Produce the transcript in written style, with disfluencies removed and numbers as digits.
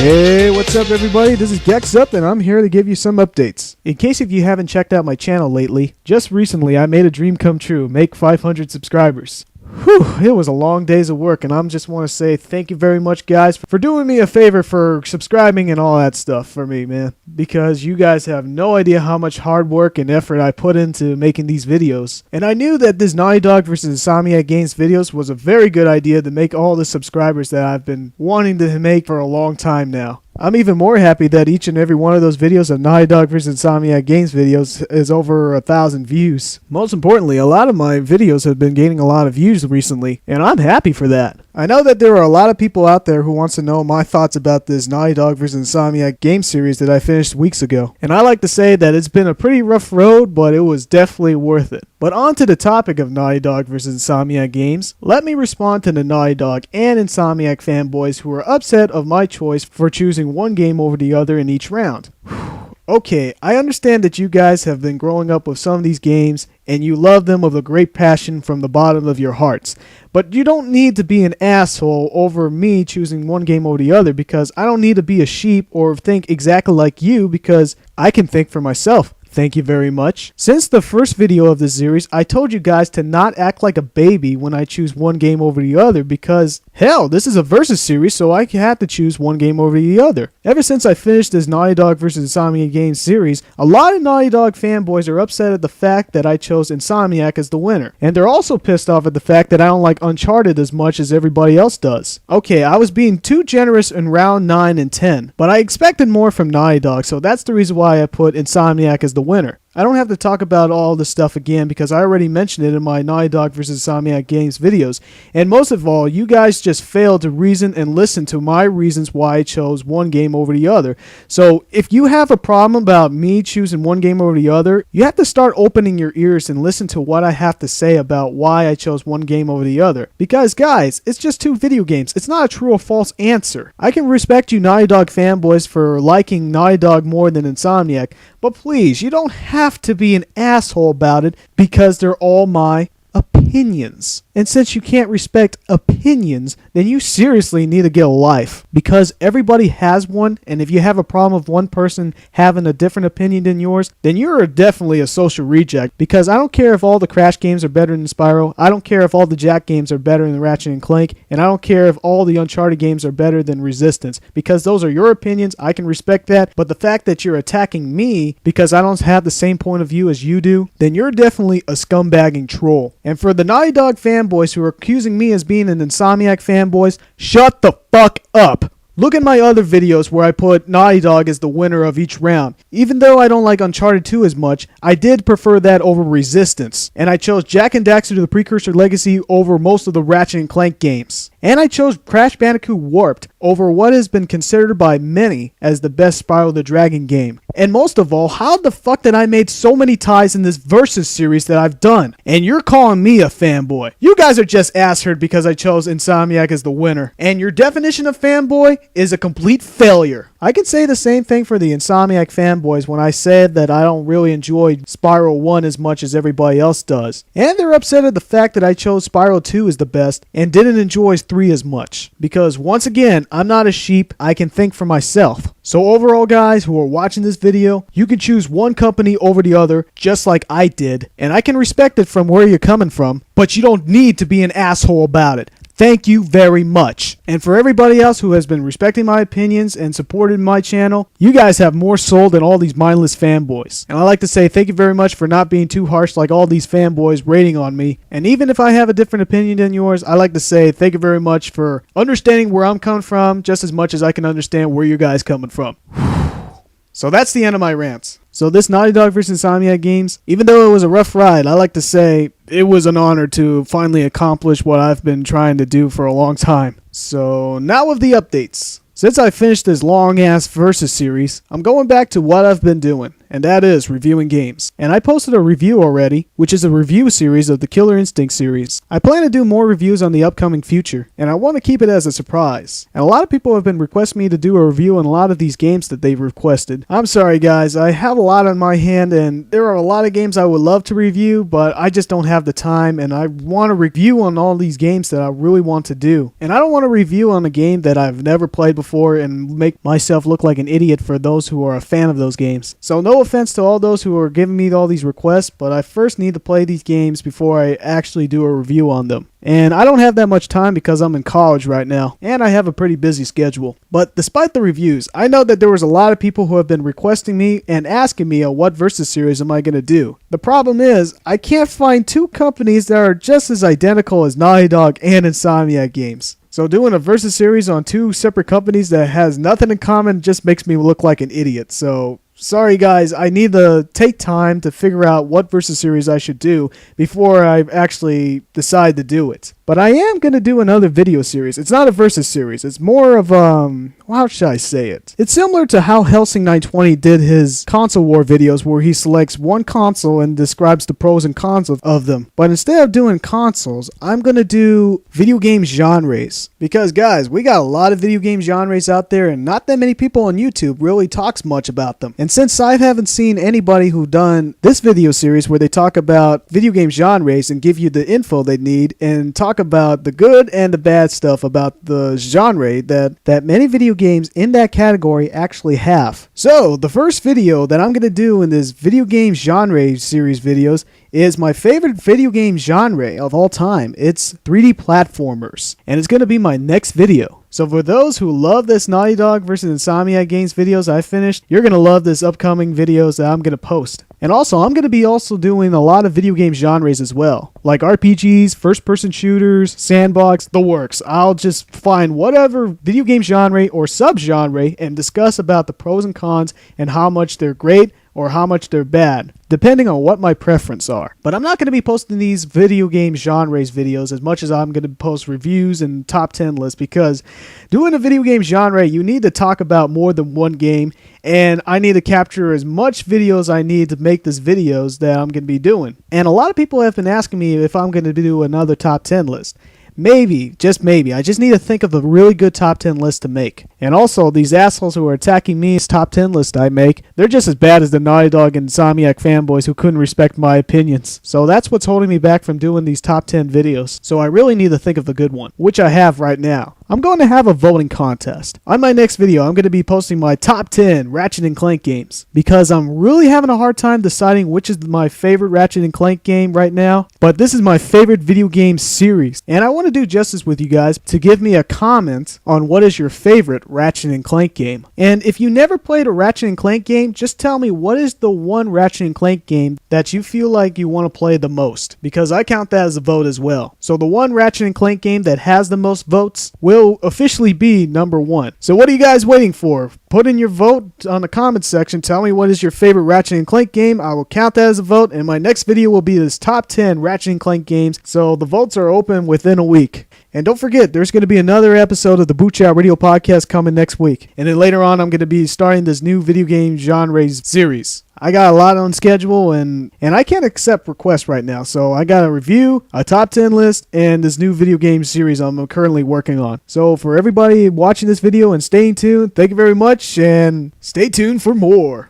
Hey, what's up everybody? This is Gexup and I'm here to give you some updates. In case if you haven't checked out my channel lately, just recently I made a dream come true, make 500 subscribers. Whew, it was a long days of work and I just want to say thank you very much guys for doing me a favor for subscribing and all that stuff for me, man. Because you guys have no idea how much hard work and effort I put into making these videos. And I knew that this Naughty Dog vs Insomniac Games videos was a very good idea to make all the subscribers that I've been wanting to make for a long time now. I'm even more happy that each and every one of those videos of Naughty Dog vs Insomniac Games videos is over 1,000 views. Most importantly, a lot of my videos have been gaining a lot of views recently, and I'm happy for that. I know that there are a lot of people out there who wants to know my thoughts about this Naughty Dog vs Insomniac game series that I finished weeks ago. And I like to say that it's been a pretty rough road, but it was definitely worth it. But on to the topic of Naughty Dog vs Insomniac Games, let me respond to the Naughty Dog and Insomniac fanboys who are upset of my choice for choosing one game over the other in each round. Okay, I understand that you guys have been growing up with some of these games and you love them with a great passion from the bottom of your hearts. But you don't need to be an asshole over me choosing one game over the other, because I don't need to be a sheep or think exactly like you, because I can think for myself. Thank you very much. Since the first video of this series, I told you guys to not act like a baby when I choose one game over the other, because hell, this is a versus series, so I had to choose one game over the other. Ever since I finished this Naughty Dog vs Insomniac Games series, a lot of Naughty Dog fanboys are upset at the fact that I chose Insomniac as the winner. And they're also pissed off at the fact that I don't like Uncharted as much as everybody else does. Okay, I was being too generous in round 9 and 10, but I expected more from Naughty Dog, so that's the reason why I put Insomniac as the winner. I don't have to talk about all this stuff again because I already mentioned it in my Naughty Dog vs Insomniac Games videos. And most of all, you guys just failed to reason and listen to my reasons why I chose one game over the other. So if you have a problem about me choosing one game over the other, you have to start opening your ears and listen to what I have to say about why I chose one game over the other. Because guys, it's just two video games. It's not a true or false answer. I can respect you Naughty Dog fanboys for liking Naughty Dog more than Insomniac, but please, you don't have to be an asshole about it because they're all my opinions. And since you can't respect opinions, then you seriously need to get a life, because everybody has one, and if you have a problem with one person having a different opinion than yours, then you're definitely a social reject. Because I don't care if all the Crash games are better than Spyro, I don't care if all the Jack games are better than Ratchet and Clank, and I don't care if all the Uncharted games are better than Resistance, because those are your opinions. I can respect that, but the fact that you're attacking me because I don't have the same point of view as you do, then you're definitely a scumbagging troll. And for the Naughty Dog fanboys who are accusing me as being an Insomniac fanboys, shut the fuck up. Look at my other videos where I put Naughty Dog as the winner of each round. Even though I don't like Uncharted 2 as much, I did prefer that over Resistance. And I chose Jak and Daxter to the Precursor Legacy over most of the Ratchet and Clank games. And I chose Crash Bandicoot Warped over what has been considered by many as the best Spyro the Dragon game. And most of all, how the fuck did I make so many ties in this Versus series that I've done? And you're calling me a fanboy. You guys are just assherd because I chose Insomniac as the winner. And your definition of fanboy is a complete failure. I can say the same thing for the Insomniac fanboys when I said that I don't really enjoy Spyro 1 as much as everybody else does. And they're upset at the fact that I chose Spyro 2 as the best and didn't enjoy 3 as much. Because once again, I'm not a sheep, I can think for myself. So overall guys who are watching this video, you can choose one company over the other just like I did. And I can respect it from where you're coming from, but you don't need to be an asshole about it. Thank you very much. And for everybody else who has been respecting my opinions and supported my channel, you guys have more soul than all these mindless fanboys. And I like to say thank you very much for not being too harsh like all these fanboys rating on me. And even if I have a different opinion than yours, I like to say thank you very much for understanding where I'm coming from just as much as I can understand where you guys coming from. So that's the end of my rants. So this Naughty Dog vs Insomniac Games, even though it was a rough ride, I like to say it was an honor to finally accomplish what I've been trying to do for a long time. So now with the updates. Since I finished this long-ass Versus series, I'm going back to what I've been doing, and that is reviewing games. And I posted a review already, which is a review series of the Killer Instinct series. I plan to do more reviews on the upcoming future, and I want to keep it as a surprise. And a lot of people have been requesting me to do a review on a lot of these games that they've requested. I'm sorry guys, I have a lot on my hand, and there are a lot of games I would love to review, but I just don't have the time, and I want to review on all these games that I really want to do. And I don't want to review on a game that I've never played before, for and make myself look like an idiot for those who are a fan of those games. So no offense to all those who are giving me all these requests, but I first need to play these games before I actually do a review on them. And I don't have that much time because I'm in college right now, and I have a pretty busy schedule. But despite the reviews, I know that there was a lot of people who have been requesting me and asking me what versus series am I going to do. The problem is, I can't find two companies that are just as identical as Naughty Dog and Insomniac games. So doing a versus series on two separate companies that has nothing in common just makes me look like an idiot. So sorry guys, I need to take time to figure out what versus series I should do before I actually decide to do it. But I am going to do another video series. It's not a versus series. It's more of, how should I say it? It's similar to how Helsing920 did his console war videos where he selects one console and describes the pros and cons of them. But instead of doing consoles, I'm going to do video game genres. Because guys, we got a lot of video game genres out there and not that many people on YouTube really talks much about them. And since I haven't seen anybody who done this video series where they talk about video game genres and give you the info they need and talk about the good and the bad stuff about the genre that many video games in that category actually have. So the first video that I'm going to do in this video game genre series videos is my favorite video game genre of all time. It's 3D platformers, and it's going to be my next video. So for those who love this Naughty Dog versus Insomniac games videos I finished, you're going to love this upcoming videos that I'm going to post. And also, I'm going to be also doing a lot of video game genres as well, like RPGs, first-person shooters, sandbox, the works. I'll just find whatever video game genre or sub-genre and discuss about the pros and cons and how much they're great or how much they're bad, depending on what my preference are. But I'm not going to be posting these video game genres videos as much as I'm going to post reviews and top 10 lists, because doing a video game genre, you need to talk about more than one game, and I need to capture as much videos I need to make this videos that I'm going to be doing. And a lot of people have been asking me if I'm going to do another top 10 list. Maybe, just maybe. I just need to think of a really good top 10 list to make. And also, these assholes who are attacking me's top 10 list I make, they're just as bad as the Naughty Dog and Insomniac fanboys who couldn't respect my opinions. So that's what's holding me back from doing these top 10 videos. So I really need to think of the good one, which I have right now. I'm going to have a voting contest. On my next video, I'm going to be posting my top 10 Ratchet & Clank games, because I'm really having a hard time deciding which is my favorite Ratchet & Clank game right now. But this is my favorite video game series, and I want to do justice with you guys to give me a comment on what is your favorite Ratchet & Clank game. And if you never played a Ratchet & Clank game, just tell me what is the one Ratchet & Clank game that you feel like you want to play the most, because I count that as a vote as well. So the one Ratchet & Clank game that has the most votes will officially be number one. So what are you guys waiting for? Put in your vote on the comments section. Tell me what is your favorite Ratchet & Clank game. I will count that as a vote, and my next video will be this top 10 Ratchet & Clank games. So the votes are open within a week. And don't forget, there's going to be another episode of the Boot Chat Radio Podcast coming next week. And then later on, I'm going to be starting this new video game genres series. I got a lot on schedule, and I can't accept requests right now. So I got a review, a top 10 list, and this new video game series I'm currently working on. So for everybody watching this video and staying tuned, thank you very much, and stay tuned for more.